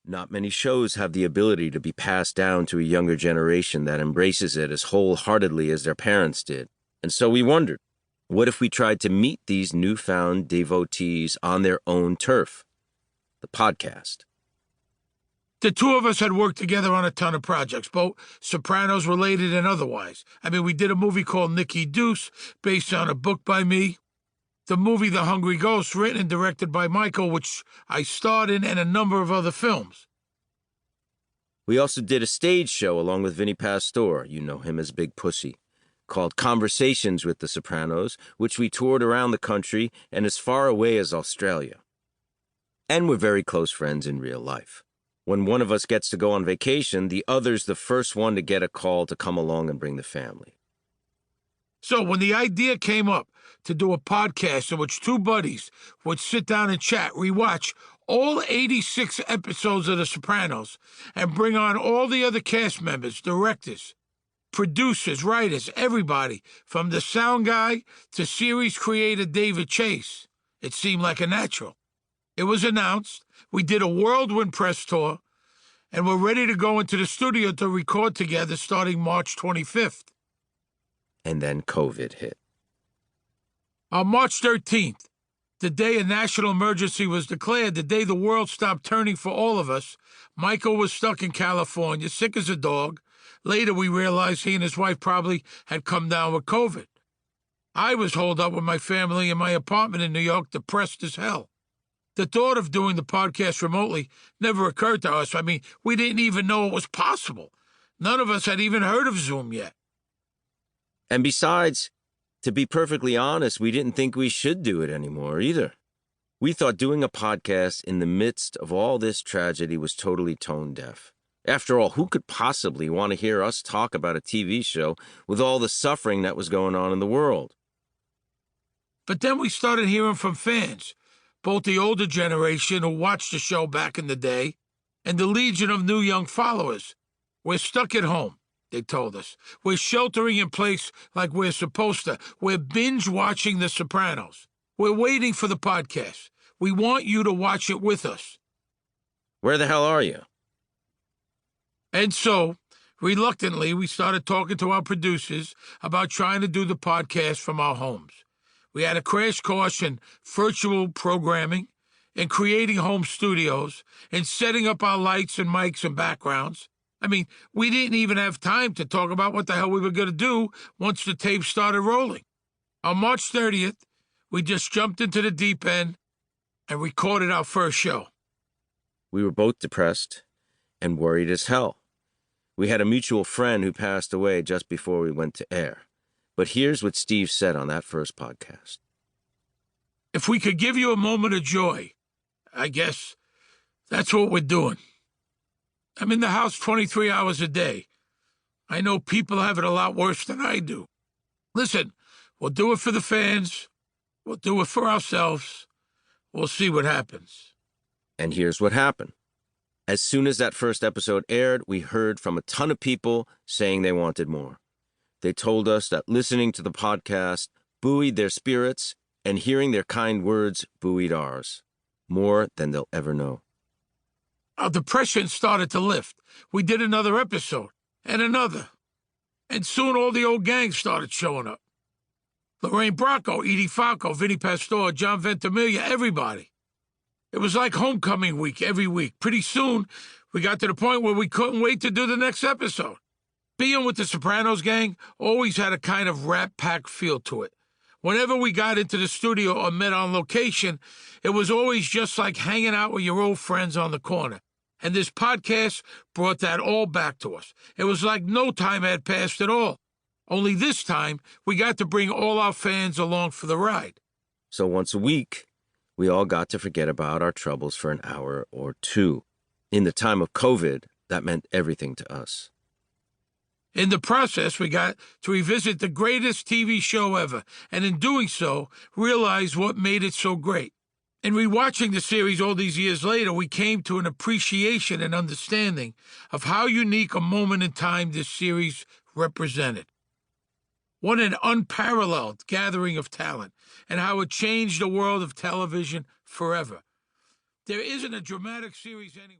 Not many shows have the ability to be passed down to a younger generation that embraces it as wholeheartedly as their parents did. And so we wondered, what if we tried to meet these newfound devotees on their own turf? The podcast. The two of us had worked together on a ton of projects, both Sopranos related and otherwise. I mean, we did a movie called Nicky Deuce, based on a book by me. The movie The Hungry Ghost, written and directed by Michael, which I starred in, and a number of other films. We also did a stage show along with Vinny Pastore, you know him as Big Pussy, called Conversations with the Sopranos, which we toured around the country and as far away as Australia. And we're very close friends in real life. When one of us gets to go on vacation, the other's the first one to get a call to come along and bring the family. So when the idea came up to do a podcast in which two buddies would sit down and chat, rewatch all 86 episodes of The Sopranos, and bring on all the other cast members, directors, producers, writers, everybody, from the sound guy to series creator David Chase, it seemed like a natural. It was announced, we did a whirlwind press tour, and we're ready to go into the studio to record together starting March 25th. And then COVID hit. On March 13th, the day a national emergency was declared, the day the world stopped turning for all of us, Michael was stuck in California, sick as a dog. Later, we realized he and his wife probably had come down with COVID. I was holed up with my family in my apartment in New York, depressed as hell. The thought of doing the podcast remotely never occurred to us. I mean, we didn't even know it was possible. None of us had even heard of Zoom yet. And besides, to be perfectly honest, we didn't think we should do it anymore either. We thought doing a podcast in the midst of all this tragedy was totally tone deaf. After all, who could possibly want to hear us talk about a TV show with all the suffering that was going on in the world? But then we started hearing from fans, both the older generation who watched the show back in the day and the legion of new young followers. We're stuck at home, they told us. We're sheltering in place like we're supposed to. We're binge-watching The Sopranos. We're waiting for the podcast. We want you to watch it with us. Where the hell are you? And so, reluctantly, we started talking to our producers about trying to do the podcast from our homes. We had a crash course in virtual programming, in creating home studios, in setting up our lights and mics and backgrounds. I mean, we didn't even have time to talk about what the hell we were going to do once the tape started rolling. On March 30th, we just jumped into the deep end and recorded our first show. We were both depressed and worried as hell. We had a mutual friend who passed away just before we went to air. But here's what Steve said on that first podcast. If we could give you a moment of joy, I guess that's what we're doing. I'm in the house 23 hours a day. I know people have it a lot worse than I do. Listen, we'll do it for the fans. We'll do it for ourselves. We'll see what happens. And here's what happened. As soon as that first episode aired, we heard from a ton of people saying they wanted more. They told us that listening to the podcast buoyed their spirits, and hearing their kind words buoyed ours, more than they'll ever know. Our depression started to lift. We did another episode, and another. And soon all the old gangs started showing up. Lorraine Bracco, Edie Falco, Vinny Pastore, John Ventimiglia, everybody. It was like homecoming week every week. Pretty soon, we got to the point where we couldn't wait to do the next episode. Being with the Sopranos gang always had a kind of rat-pack feel to it. Whenever we got into the studio or met on location, it was always just like hanging out with your old friends on the corner. And this podcast brought that all back to us. It was like no time had passed at all. Only this time, we got to bring all our fans along for the ride. So once a week, we all got to forget about our troubles for an hour or two. In the time of COVID, that meant everything to us. In the process, we got to revisit the greatest TV show ever, and in doing so, realize what made it so great. In rewatching the series all these years later, we came to an appreciation and understanding of how unique a moment in time this series represented. What an unparalleled gathering of talent, and how it changed the world of television forever. There isn't a dramatic series anywhere.